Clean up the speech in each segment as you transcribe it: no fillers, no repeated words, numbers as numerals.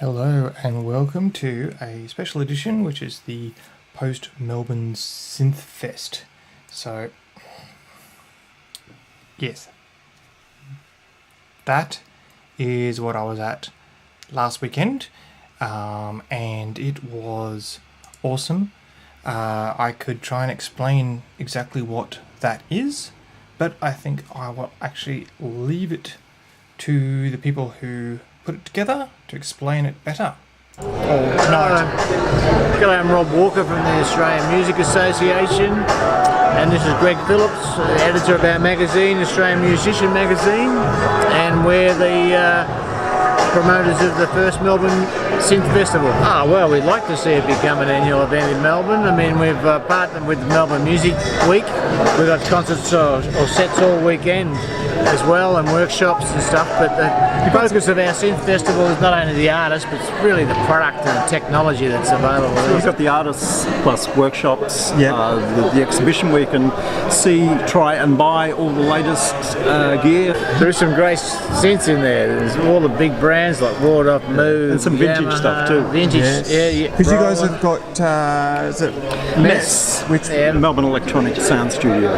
Hello and welcome to a special edition, which is the post Melbourne Synth Fest. So, yes, that is what I was at last weekend, and it was awesome. I could try and explain exactly what that is, but I think I will actually leave it to the people who put it together to explain it better. G'day, I'm Rob Walker from the Australian Music Association, and this is Greg Phillips, the editor of our magazine, Australian Musician Magazine, and we're the promoters of the first Melbourne Synth Festival. Well, we'd like to see it become an annual event in Melbourne. I mean, we've partnered with Melbourne Music Week. We've got concerts or sets all weekend as well, and workshops and stuff, but the focus of our Synth Festival is not only the artists, but it's really the product and the technology that's available. So we've got the artists plus workshops, the exhibition where you can see, try and buy all the latest gear. There is some great synths in there. There's all the big brands like Ward-Off, Move, and some vintage Yamaha, stuff too. Vintage, yes. Because you guys have got, is it Mess, which Melbourne Electronic Sound Studio,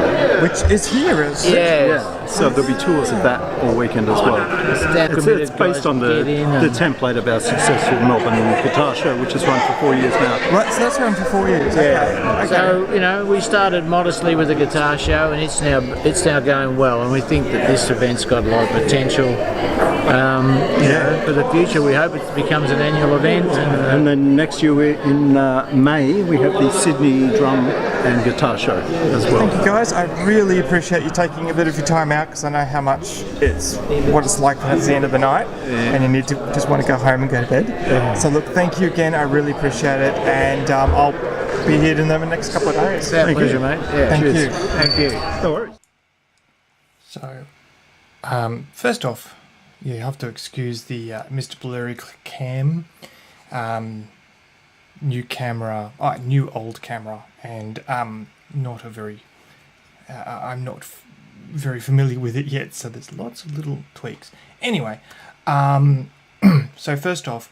which is here, is it? Yeah. So there'll be tours of that all weekend as well. It's based on the template of our successful Melbourne Guitar Show, which has run for 4 years now. Right, so that's run for 4 years. Yeah. Okay. So we started modestly with the guitar show, and it's now going well, and we think that this event's got a lot of potential. For the future, we hope it becomes an annual event. And then next year in May we have the Sydney Drum and Guitar Show as well. Thank you guys, I really appreciate you taking a bit of your time out, because I know how much what it's like when it's the end of the night and you need to just want to go home and go to bed. So look, thank you again, I really appreciate it, and I'll be here in the next couple of days. Thank you, mate. Yeah. Thank you. Thank you. No worries. So, first off, you have to excuse the Mr. Blurry cam, new old camera, and not a very, I'm not very familiar with it yet, so there's lots of little tweaks. Anyway, so first off,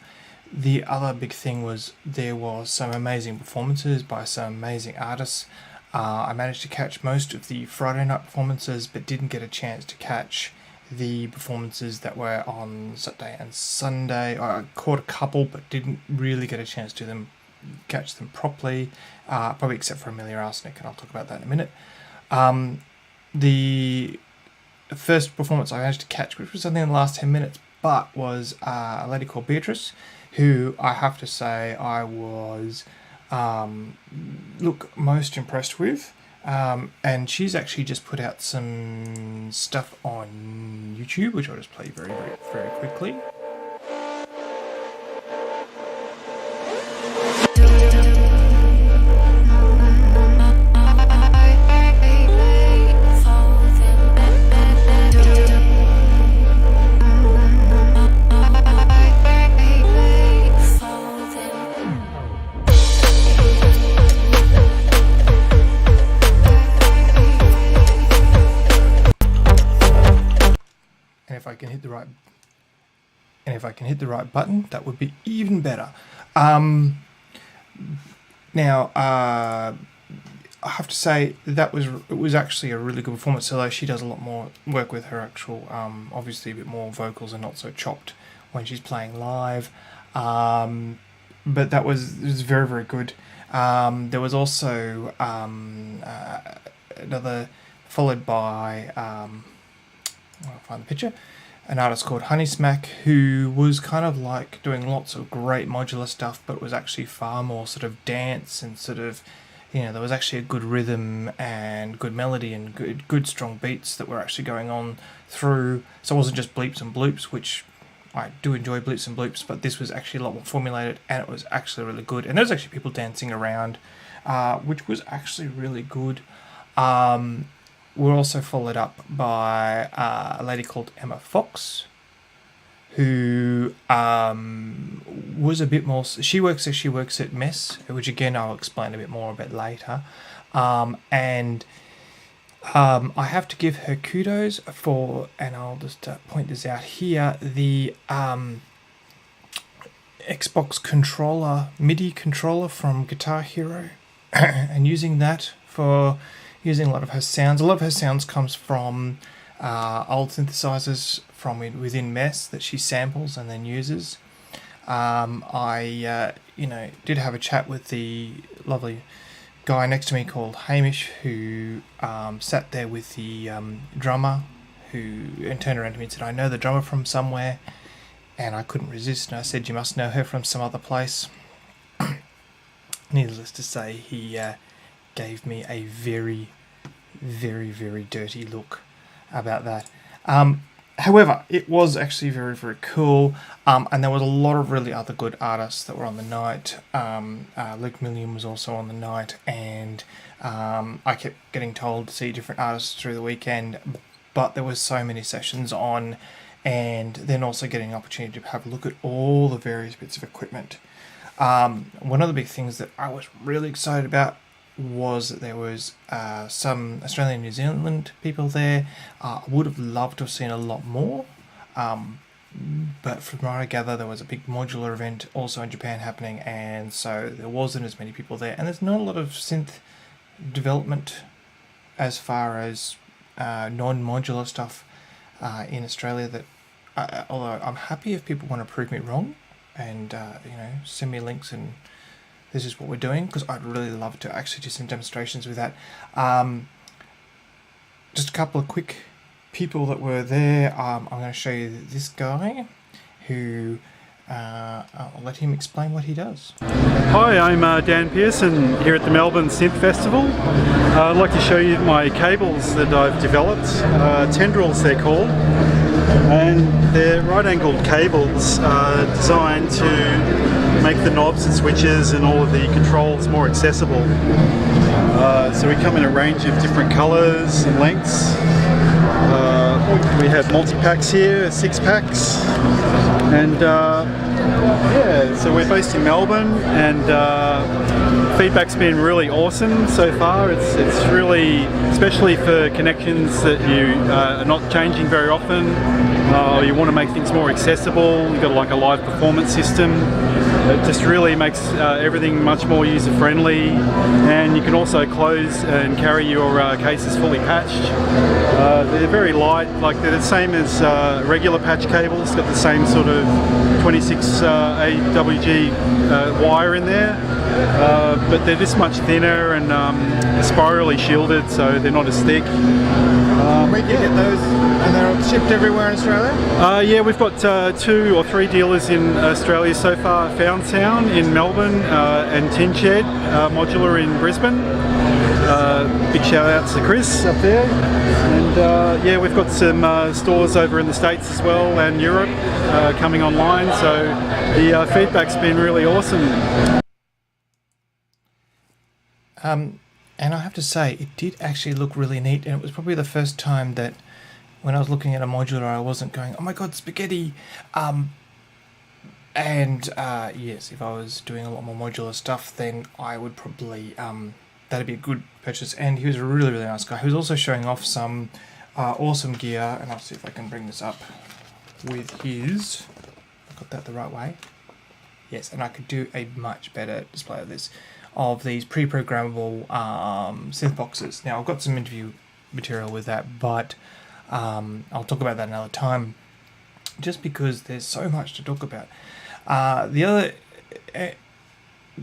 the other big thing was there was some amazing performances by some amazing artists. I managed to catch most of the Friday night performances, but didn't get a chance to catch the performances that were on Saturday and Sunday. I caught a couple, but didn't really get a chance to catch them properly, probably except for Amelia Arsenic, and I'll talk about that in a minute. The first performance I managed to catch, which was something in the last 10 minutes, but was a lady called Beatrice, who I have to say I was most impressed with. And she's actually just put out some stuff on YouTube, which I'll just play very, very, very quickly. If I can hit the right button, that would be even better. Now, I have to say that it was actually a really good performance. Although she does a lot more work with her actual, obviously a bit more vocals and not so chopped when she's playing live. But it was very, very good. There was also another, followed by I'll find the picture, an artist called Honey Smack, who was kind of like doing lots of great modular stuff, but was actually far more sort of dance and sort of, there was actually a good rhythm and good melody and good strong beats that were actually going on through. So it wasn't just bleeps and bloops, which I do enjoy blips and bloops, but this was actually a lot more formulated, and it was actually really good. And there was actually people dancing around, which was actually really good. We're also followed up by a lady called Emma Fox, who was a bit more. She works at Mess, which again I'll explain a bit more about later. And I have to give her kudos for, and I'll just point this out here, the Xbox controller, MIDI controller from Guitar Hero, and using that for using a lot of her sounds. A lot of her sounds comes from old synthesizers from within Mess that she samples and then uses. I did have a chat with the lovely guy next to me called Hamish, who sat there with the drummer, and turned around to me and said, "I know the drummer from somewhere," and I couldn't resist, and I said, "You must know her from some other place." Needless to say, he gave me a very, very, very dirty look about that. However, it was actually very, very cool, and there was a lot of really other good artists that were on the night. Luke Millian was also on the night, and I kept getting told to see different artists through the weekend, but there was so many sessions on, and then also getting an opportunity to have a look at all the various bits of equipment. One of the big things that I was really excited about was that there was some Australian and New Zealand people there. I would have loved to have seen a lot more, but from what I gather, there was a big modular event also in Japan happening, and so there wasn't as many people there, and there's not a lot of synth development as far as non-modular stuff in Australia. That although I'm happy if people want to prove me wrong and send me links and this is what we're doing, because I'd really love to actually do some demonstrations with that. Just a couple of quick people that were there. I'm going to show you this guy who I'll let him explain what he does. Hi, I'm Dan Pearson here at the Melbourne Synth Festival. I'd like to show you my cables that I've developed, tendrils they're called, and they're right-angled cables designed to make the knobs and switches and all of the controls more accessible. So we come in a range of different colours and lengths. We have multi-packs here, 6-packs, and so we're based in Melbourne, and feedback's been really awesome so far. It's really, especially for connections that you are not changing very often, or you want to make things more accessible. You've got like a live performance system. It just really makes everything much more user-friendly, and you can also close and carry your cases fully patched. They're very light, like they're the same as regular patch cables, got the same sort of 26 AWG wire in there, but they're this much thinner and spirally shielded, so they're not as thick. Where can you get those? And they're shipped everywhere in Australia? Yeah, we've got 2 or 3 dealers in Australia so far. Found Sound in Melbourne and Tin Shed Modular in Brisbane. Big shout out to Chris up there. And yeah, we've got some stores over in the States as well, and Europe coming online, so the feedback's been really awesome. And I have to say, it did actually look really neat, and it was probably the first time that when I was looking at a modular, I wasn't going, "Oh my god, spaghetti!" Yes, if I was doing a lot more modular stuff, then I would probably that'd be a good purchase. And he was a really, really nice guy. He was also showing off some awesome gear, and I'll see if I can bring this up with his. I got that the right way. Yes, and I could do a much better display of this. Of these pre-programmable synth boxes. Now I've got some interview material with that, but I'll talk about that another time, just because there's so much to talk about. The other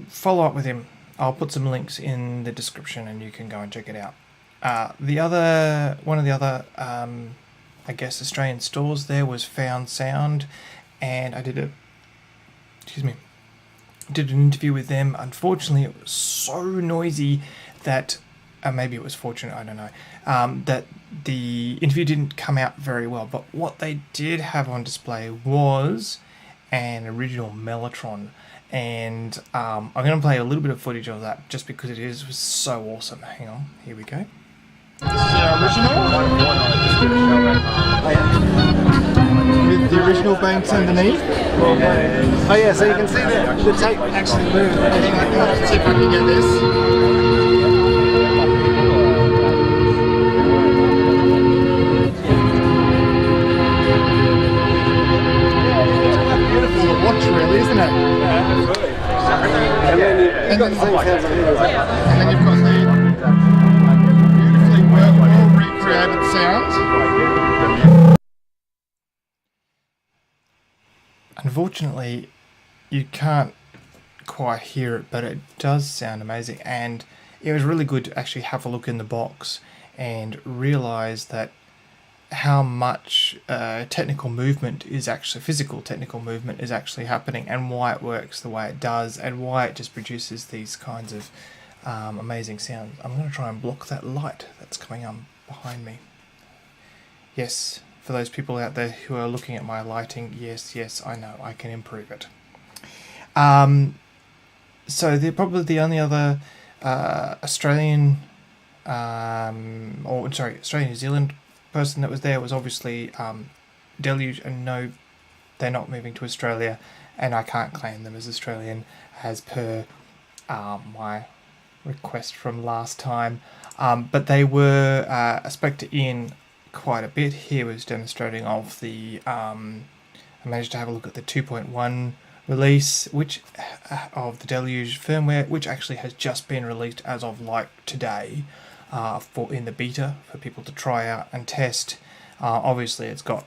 follow up with him, I'll put some links in the description and you can go and check it out. One of the other I guess Australian stores there was Found Sound, and I did an interview with them. Unfortunately, it was so noisy that maybe it was fortunate, I don't know, that the interview didn't come out very well. But what they did have on display was an original Mellotron. And I'm going to play a little bit of footage of that just because it was so awesome. Hang on, here we go. This is the original. With the original banks underneath. Oh yeah, so you can see the tape actually move. Let's see if I can get this. Watch, really, isn't it? Yeah, absolutely. And then you've got the beautifully well recreated sound. Unfortunately, you can't quite hear it, but it does sound amazing. And it was really good to actually have a look in the box and realise that how much technical movement is actually, physical technical movement is actually happening, and why it works the way it does, and why it just produces these kinds of amazing sounds. I'm going to try and block that light that's coming on behind me. Yes, for those people out there who are looking at my lighting, yes, I know, I can improve it. So they're probably the only other Australian New Zealand person that was there was obviously Deluge, and no, they're not moving to Australia, and I can't claim them as Australian as per my request from last time, but they were, I spoke to Ian quite a bit. He was demonstrating of the I managed to have a look at the 2.1 release, which of the Deluge firmware, which actually has just been released as of like today, for in the beta for people to try out and test. Obviously it's got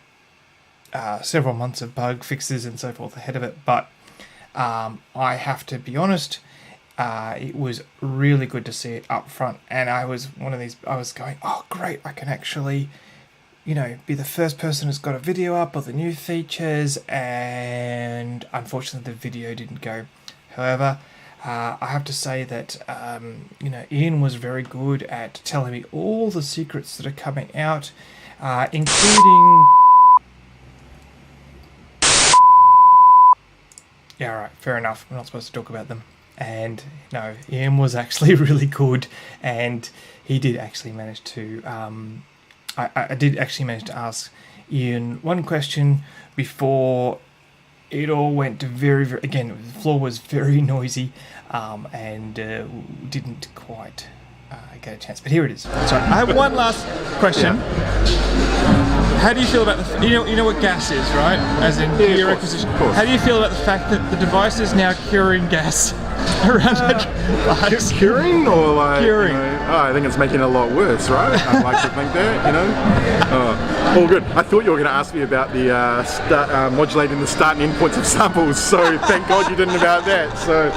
several months of bug fixes and so forth ahead of it, but I have to be honest, it was really good to see it up front, and I was going, oh great, I can actually, you know, be the first person who's got a video up of the new features, and unfortunately the video didn't go. However, I have to say that, you know, Ian was very good at telling me all the secrets that are coming out, including... Yeah, alright, fair enough. I'm not supposed to talk about them. And, no, Ian was actually really good, and he did actually manage to... I did actually manage to ask Ian one question before it all went very, very... Again, the floor was very noisy, and didn't quite get a chance. But here it is. Sorry, I have one last question. Yeah. How do you feel about the... You know what gas is, right? As in gear acquisition. How do you feel about the fact that the device is now curing gas around the curing or like... Curing. You know, I think it's making it a lot worse, right? I'd like to think that, you know. All good. I thought you were going to ask me about the modulating the start and end points of samples, so thank God you didn't about that. So,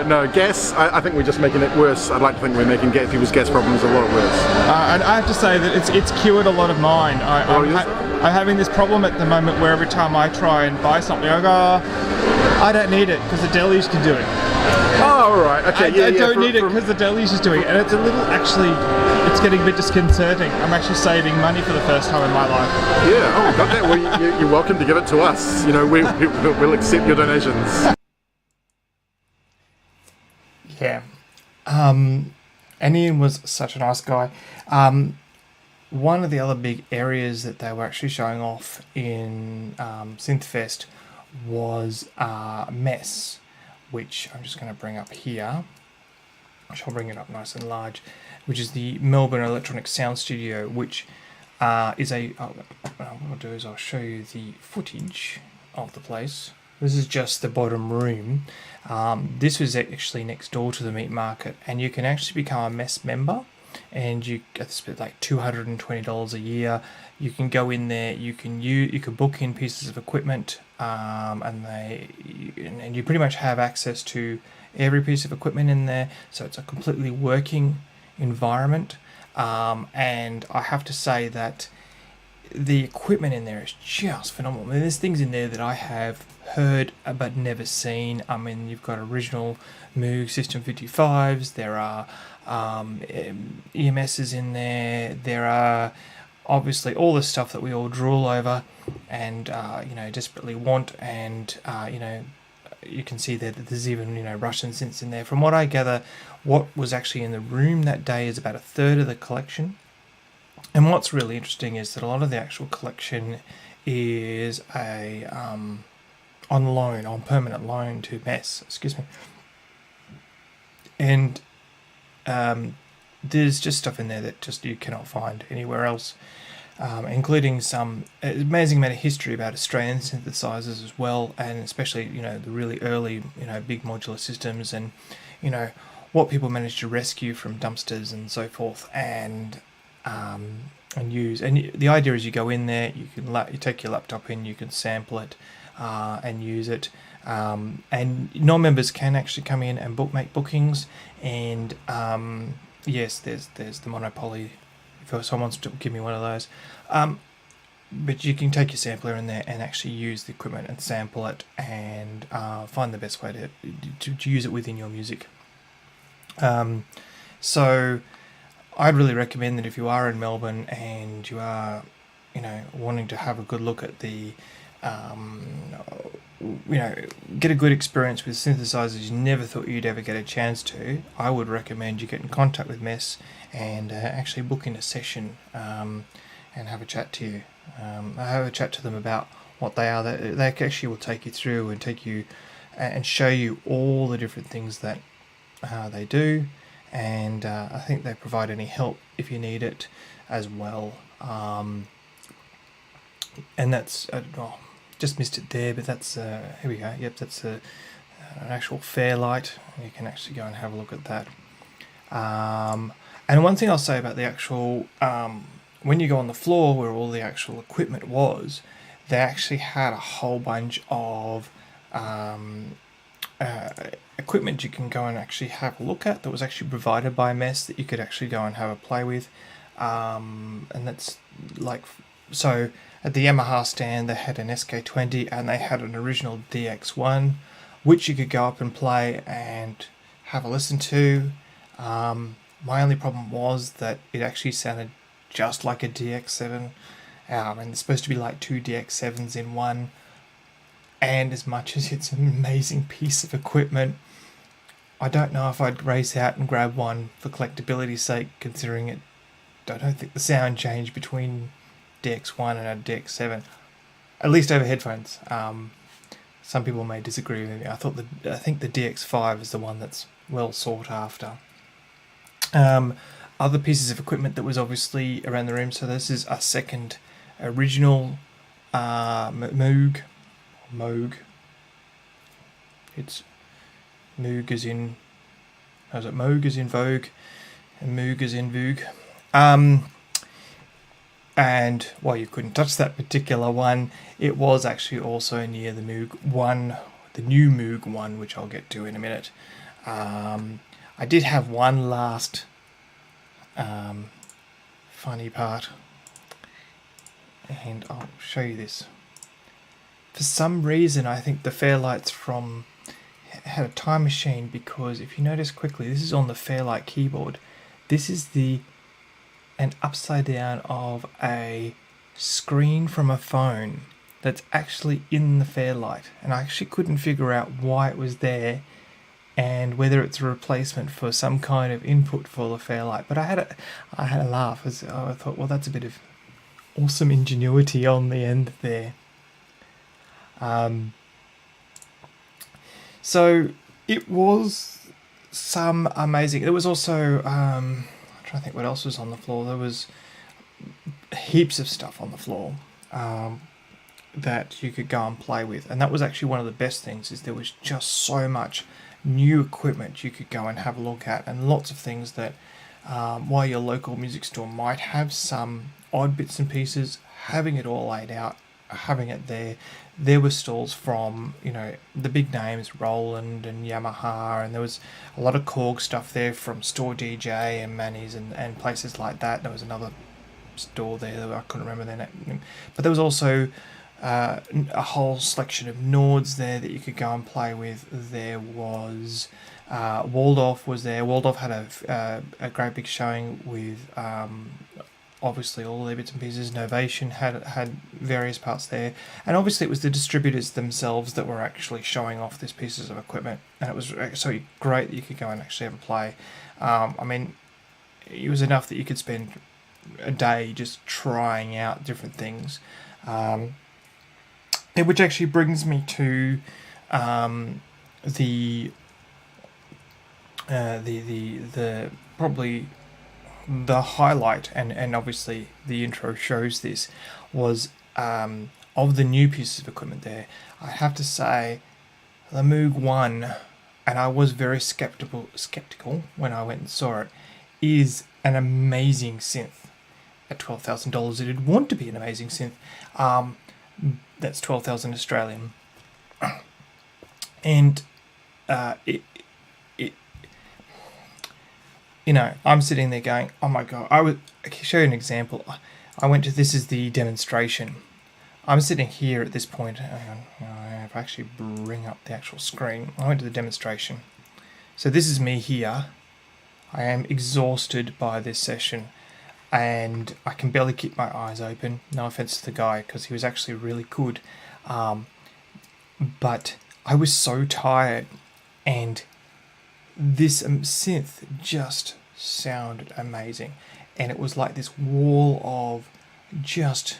no, gas, I think we're just making it worse. I'd like to think we're making people's gas problems a lot worse. And I have to say that it's cured a lot of mine. I'm having this problem at the moment where every time I try and buy something, I go, oh, I don't need it because the Deluge can do it. Oh, all right. Okay. I don't need it because the Deluge is doing it, and it's a little, actually, it's getting a bit disconcerting. I'm actually saving money for the first time in my life. Yeah. Oh, got that. Well, you're welcome to give it to us. You know, we'll accept your donations. Yeah. And Ian was such a nice guy. One of the other big areas that they were actually showing off in SynthFest was MESS, which I'm just going to bring up here. Which I'll bring it up nice and large, which is the Melbourne Electronic Sound Studio, which is a... what I'll do is I'll show you the footage of the place. This is just the bottom room. This was actually next door to the meat market, and you can actually become a MESS member, and you get like $220 a year. You can go in there, you can book in pieces of equipment, and you pretty much have access to every piece of equipment in there, so it's a completely working environment. And I have to say that the equipment in there is just phenomenal. I mean, there's things in there that I have heard but never seen. I mean, you've got original Moog System 55s. There are EMSs in there. There are obviously all the stuff that we all drool over and desperately want. And you can see there that there's even Russian synths in there. From what I gather, what was actually in the room that day is about a third of the collection. And what's really interesting is that a lot of the actual collection is on permanent loan to MES, and there's just stuff in there that just you cannot find anywhere else, including some amazing amount of history about Australian synthesizers as well, and especially the really early big modular systems, and what people managed to rescue from dumpsters and so forth, and use. And the idea is you go in there, you take your laptop in, you can sample it and use it, and non-members can actually come in and make bookings. And yes, there's the Monopoly if someone wants to give me one of those, but you can take your sampler in there and actually use the equipment and sample it and find the best way to use it within your music. So I'd really recommend that if you are in Melbourne and you are, wanting to have a good look at the, get a good experience with synthesizers you never thought you'd ever get a chance to, I would recommend you get in contact with MES and actually book in a session and have a chat to you. Have a chat to them about what they are. They actually will take you through and take you and show you all the different things that they do. And I think they provide any help if you need it as well. And that's just missed it there, but that's here we go. Yep, that's an actual Fairlight. You can actually go and have a look at that. And one thing I'll say about the actual when you go on the floor where all the actual equipment was, they actually had a whole bunch of equipment you can go and actually have a look at that was actually provided by MES that you could actually go and have a play with, and that's like, so at the Yamaha stand they had an SK20 and they had an original DX1 which you could go up and play and have a listen to. My only problem was that it actually sounded just like a DX7, and there's supposed to be like two DX7s in one, and as much as it's an amazing piece of equipment, I don't know if I'd race out and grab one for collectability's sake, considering I don't think the sound changed between DX1 and a DX7, at least over headphones. Some people may disagree with me. I think the DX5 is the one that's well sought after. Other pieces of equipment that was obviously around the room. So this is a second original Moog. It's Moog as in, how's it? Moog as in Vogue, and Moog as in Vogue. And while you couldn't touch that particular one, it was actually also near the Moog 1, the new Moog 1, which I'll get to in a minute. I did have one last funny part, and I'll show you this. For some reason, I think the Fairlights had a time machine, because if you notice quickly, this is on the Fairlight keyboard. This is an upside down of a screen from a phone that's actually in the Fairlight, and I actually couldn't figure out why it was there and whether it's a replacement for some kind of input for the Fairlight. But I had a laugh as I thought, well, that's a bit of awesome ingenuity on the end there. So it was some amazing. There was also I'm trying to think what else was on the floor. There was heaps of stuff on the floor that you could go and play with, and that was actually one of the best things. Is there was just so much new equipment you could go and have a look at, and lots of things that while your local music store might have some odd bits and pieces, having it all laid out, having it there were stalls from the big names, Roland and Yamaha, and there was a lot of Korg stuff there from Store DJ and Manny's and places like that. There was another store there. I couldn't remember their name, but there was also a whole selection of Nords there that you could go and play with. There was Waldorf was there. Waldorf had a great big showing with obviously all their bits and pieces. Novation had various parts there, and obviously it was the distributors themselves that were actually showing off these pieces of equipment, and it was so great that you could go and actually have a play. I mean, it was enough that you could spend a day just trying out different things, which actually brings me to the probably the highlight, and obviously the intro shows this, was of the new pieces of equipment there. I have to say, the Moog 1, and I was very skeptical when I went and saw it, is an amazing synth. At $12,000, it'd want to be an amazing synth. That's 12,000 Australian, and you know, I'm sitting there going, oh my god. I can show you an example. I went to, this is the demonstration. I'm sitting here at this point. Hang on, if I actually bring up the actual screen, I went to the demonstration. So this is me here. I am exhausted by this session, and I can barely keep my eyes open. No offense to the guy, because he was actually really good. But I was so tired, and this synth just sounded amazing, and it was like this wall of just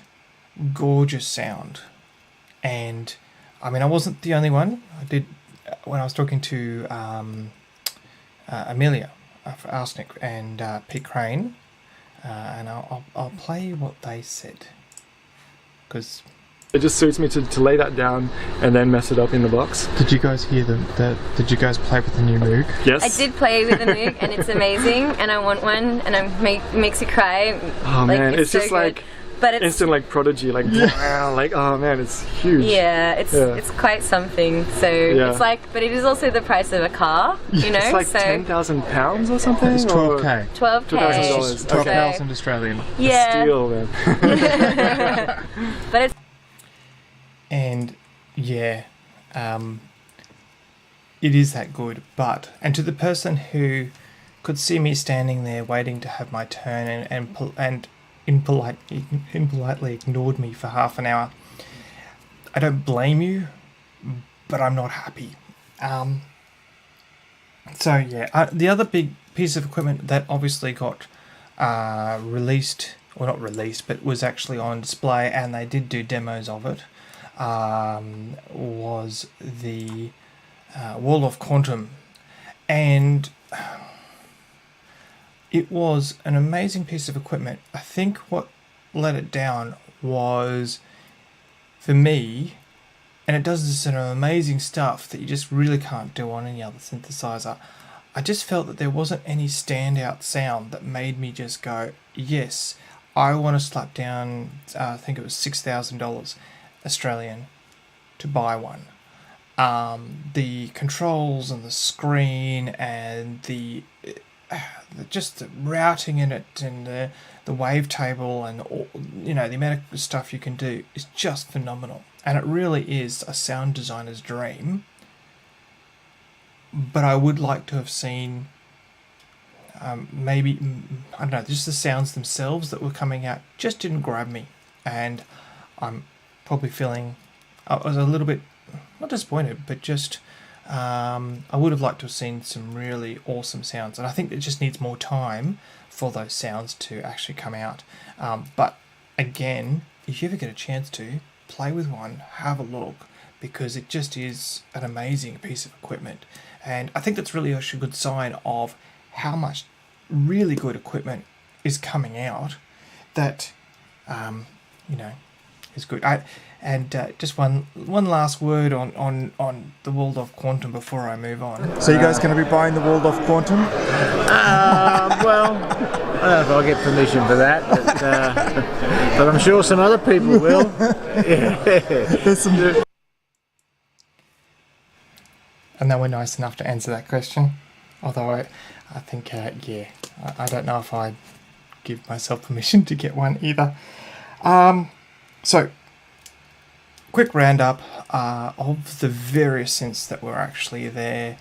gorgeous sound. And I mean, I wasn't the only one. I did, when I was talking to Amelia Arsenic and Pete Crane, and I'll play what they said, because it just suits me to lay that down and then mess it up in the box. Did you guys hear did you guys play with the new Moog? Yes. I did play with the Moog, and it's amazing, and I want one, and it makes you cry. Oh like, man, it's so just good. like but it's instant like Prodigy, like wow, like oh man, it's huge. Yeah, it's quite something. So it's like, but it is also the price of a car, you know. It's like so £10,000 or something. It's 12k. $12,000. 12,000 Australian. Yeah. Steal, man. But it's. And yeah, it is that good. But, and to the person who could see me standing there waiting to have my turn and impolitely ignored me for half an hour, I don't blame you, but I'm not happy. So yeah, the other big piece of equipment that obviously got released, or not released, but was actually on display, and they did do demos of it, was the Waldorf Quantum, and it was an amazing piece of equipment. I think what let it down was, for me, and it does some amazing stuff that you just really can't do on any other synthesizer, I just felt that there wasn't any standout sound that made me just go, yes, I want to slap down, I think it was $6,000 Australian to buy one. The controls and the screen and the just the routing in it, and the wavetable, and all, you know, the amount of stuff you can do is just phenomenal, and it really is a sound designer's dream. But I would like to have seen maybe, I don't know, just the sounds themselves that were coming out just didn't grab me, and I'm probably feeling, I was a little bit, not disappointed, but just I would have liked to have seen some really awesome sounds, and I think it just needs more time for those sounds to actually come out. But again, if you ever get a chance to play with one, have a look, because it just is an amazing piece of equipment, and I think that's really a good sign of how much really good equipment is coming out that you know, is good. Just one last word on the Waldorf Quantum before I move on. So you guys going to be buying the Waldorf Quantum? Well, I don't know if I'll get permission for that, but I'm sure some other people will. There's some... And they were nice enough to answer that question. Although I think, yeah, I don't know if I'd give myself permission to get one either. So, quick roundup of the various synths that were actually there.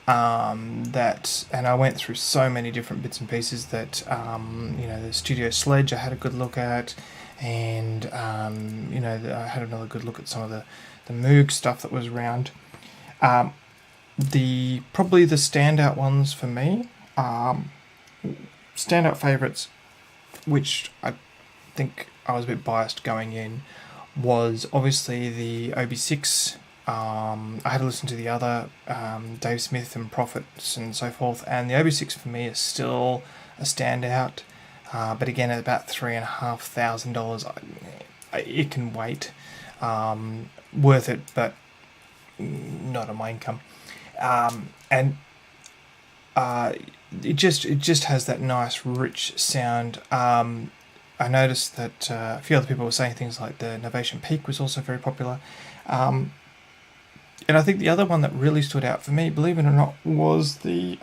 And I went through so many different bits and pieces that the Studio Sledge I had a good look at, and I had another good look at some of the Moog stuff that was around. Probably the standout ones for me, standout favourites, which I think I was a bit biased going in, was obviously the OB6. I had to listen to the other Dave Smith and Prophets and so forth, and the OB6 for me is still a standout, but again at about $3,500, it can wait. Worth it, but not on my income. And it just has that nice rich sound. I noticed that a few other people were saying things like the Novation Peak was also very popular. And I think the other one that really stood out for me, believe it or not, was the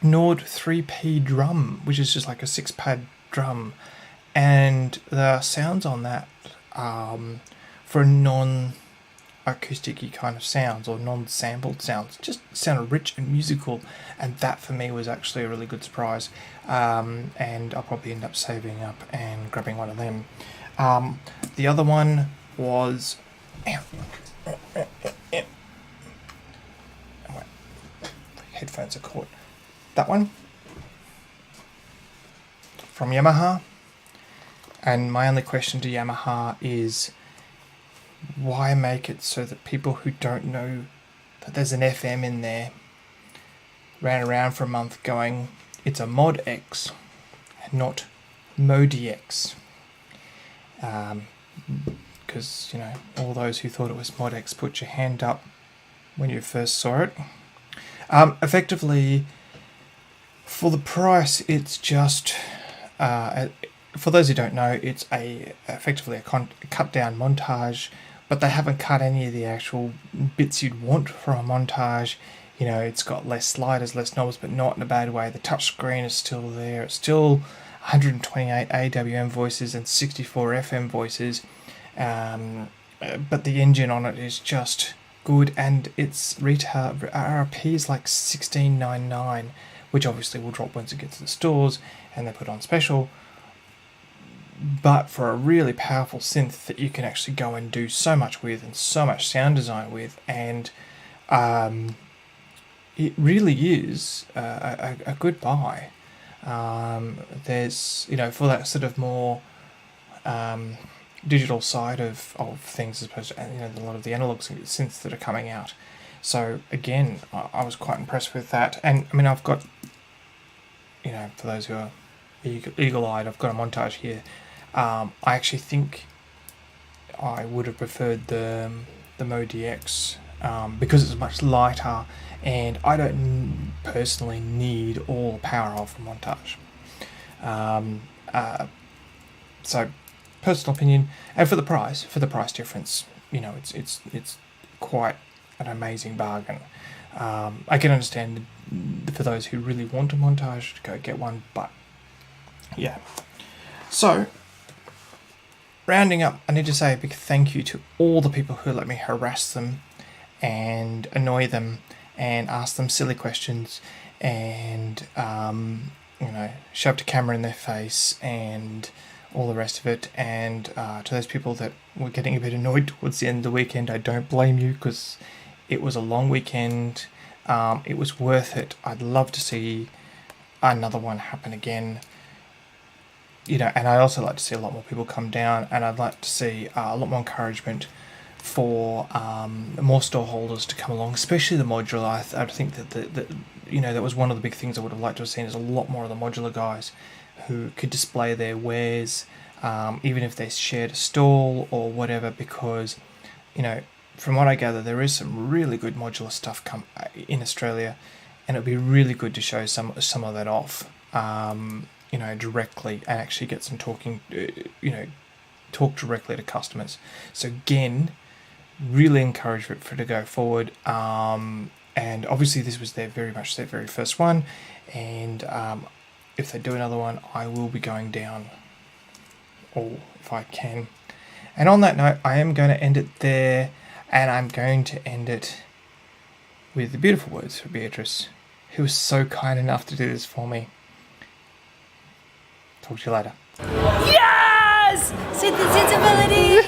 Nord 3P drum, which is just like a 6-pad drum. And the sounds on that, for non-acoustic-y kind of sounds, or non-sampled sounds, just sounded rich and musical. And that for me was actually a really good surprise. And I'll probably end up saving up and grabbing one of them. The other one was... headphones are caught. That one from Yamaha, and my only question to Yamaha is, why make it so that people who don't know that there's an FM in there ran around for a month going, it's a Mod X and not Modi X? Because, all those who thought it was Mod X, put your hand up when you first saw it. Effectively, for the price, it's just, for those who don't know, it's effectively a cut down montage, but they haven't cut any of the actual bits you'd want from a montage. It's got less sliders, less knobs, but not in a bad way. The touchscreen is still there. It's still 128 AWM voices and 64 FM voices. But the engine on it is just good, and its retail RRP is like $16.99, which obviously will drop once it gets to the stores and they put on special. But for a really powerful synth that you can actually go and do so much with and so much sound design with, and it really is a good buy. There's, for that sort of more digital side of things, as opposed to a lot of the analog synths that are coming out. So again, I was quite impressed with that. And I mean, I've got, for those who are eagle-eyed, I've got a montage here. I actually think I would have preferred the Modi X because it's much lighter, and I don't personally need all the power of a montage. So, personal opinion, and for the price difference, it's quite an amazing bargain. I can understand for those who really want a montage to go get one, but yeah. So, rounding up, I need to say a big thank you to all the people who let me harass them and annoy them and ask them silly questions and shoved a camera in their face and all the rest of it. And to those people that were getting a bit annoyed towards the end of the weekend, I don't blame you, because it was a long weekend. It was worth it. I'd love to see another one happen again. And I also like to see a lot more people come down, and I'd like to see a lot more encouragement for more store holders to come along, especially the modular. I think that that was one of the big things I would have liked to have seen, is a lot more of the modular guys who could display their wares, even if they shared a stall or whatever, because, from what I gather, there is some really good modular stuff in Australia, and it'd be really good to show some of that off, directly, and actually get some talking, talk directly to customers. So again, really encourage it to go forward. And obviously this was very much their very first one, and if they do another one, I will be going down all if I can. And on that note, I am going to end it there, and I'm going to end it with the beautiful words from Beatrice, who was so kind enough to do this for me. Talk to you later. Yes! Synth and sEnsebiLity!